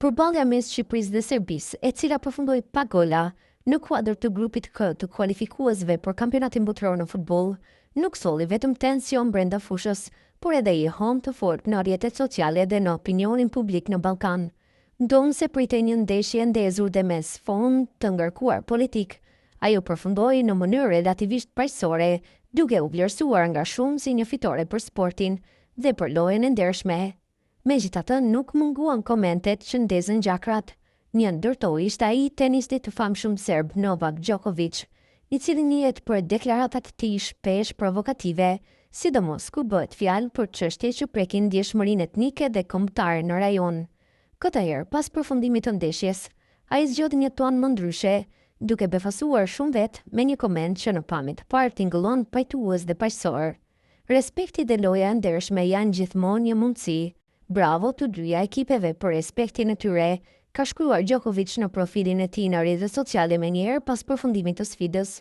Përballja mes Shqipërisë dhe Serbisë, e cila përfundoi pa gola në kuadër të grupit K të kualifikuesve për kampionatin botëror në futboll, nuk solli vetëm tension brenda fushës, por edhe i hom të fortë në rrjetet sociale dhe në opinionin publik në Ballkan. Ndonë se pritej një ndeshje ndezur dhe mes fond të ngarkuar politik, ajo përfundoi në mënyrë relativisht paqësore, duke u vlerësuar nga shumë si një fitore për sportin dhe për lojën e ndershme. Megjithatë, nuk munguan komentet që ndezën gjakrat. Një ndër to ishte ai tenisti të famshëm serb Novak Djokovic, i cili njihet për deklaratat e tij shpesh provokative, sidomos kur bëhet fjalë për çështje që prekin ndjeshmërinë etnike dhe kombëtare në rajon. Këtë herë, pas përfundimit të ndeshjes, ai zgjodhi një ton më ndryshe, duke befasuar shumë vetë me një koment që në pamje të parë tingëllon pajtues dhe paqësor. Respekti dhe loja e ndershme janë gjithmonë një mundësi. Bravo të dyja ekipeve për respektin e tyre, ka shkruar Djokovic në profilin e tij në rrjetet sociale me njëherë pas përfundimit të sfidës.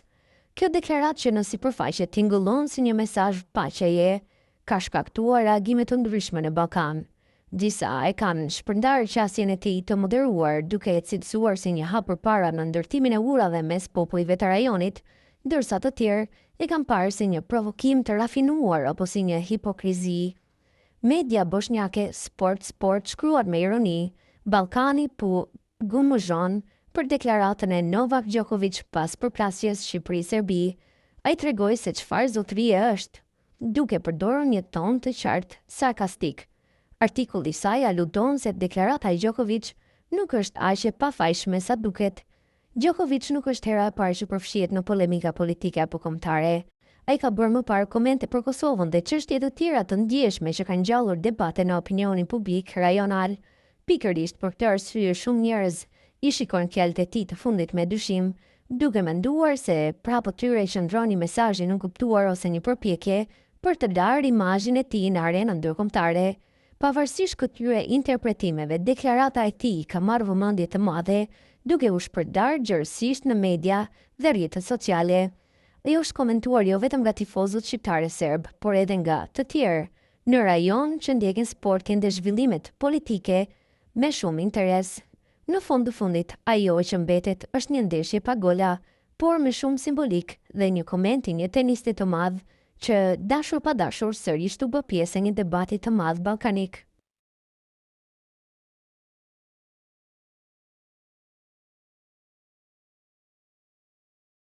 Kjo deklaratë që në sipërfaqe tingëllon si një mesazh paqeje, ka shkaktuar reagime të ndryshme në Ballkan. Disa e kanë shpërndarë qasjen e tij të moderuar, duke e cilësuar si një hap përpara në ndërtimin e urave mes popujve të rajonit, ndërsa të tjerë e kanë parë si një provokim të rafinuar apo si një hipokrizi. Media bosnjake Sport shkruar me ironi, Ballkani po gumëzhon për deklaratën e Novak Djokovic pas përplasjes Shqipëri-Serbi. Ai tregoi se çfarë zotërie është, duke përdorur një ton të qartë sarkastik. Artikulli i saj aludon se deklarata e Djokovic nuk është aq e pafajshme sa duket. Djokovic nuk është hera e parë që përfshihet në polemika politike apo kombëtare. Ai ka bërë më parë komente për Kosovën dhe çështje të tjera të ndjeshme që kanë ngjallur debate në opinionin publik rajonal. Pikërisht për këtë arsye shumë njerëz i shikojnë fjalët e tij të fundit me dyshim, duke menduar se prapë tyre qëndron një mesazh i nënkuptuar ose një përpjekje për të larë imazhin e tij në arenën ndërkombëtare. Pavarësisht këtyre interpretimeve, deklarata e tij ka marrë vëmendje të madhe, duke u shpërndarë gjërësisht në media dhe rrjetet sociale. Ajo është komentuar jo vetëm nga tifozët shqiptarë serb, por edhe nga të tjerë në rajon që ndjekin sportin dhe zhvillimet politike me shumë interes. Në fund të fundit, ajo që mbetet është një ndeshje pa gola, por me shumë simbolik dhe një koment i një tenisti të madh që dashur pa dashur sërish të bë pjesë e një debati të madh ballkanik.